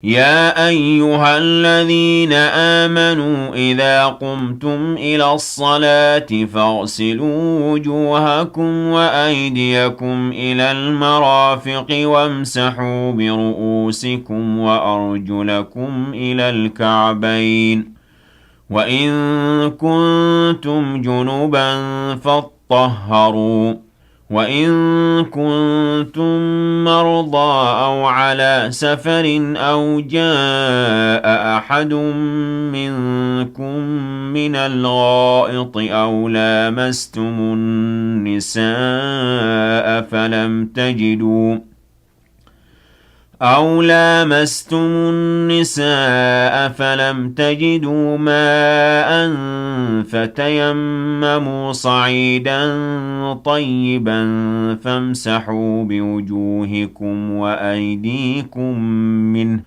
يا أيها الذين آمنوا إذا قمتم إلى الصلاة فاغسلوا وجوهكم وأيديكم إلى المرافق وامسحوا برؤوسكم وأرجلكم إلى الكعبين وإن كنتم جنبا فاطهروا وإن كنتم مرضى أو على سفر أو جاء أحد منكم من الغائط أو لامستم النساء فلم تجدوا ماء فتيمموا صعيدا طيبا فامسحوا بوجوهكم وأيديكم منه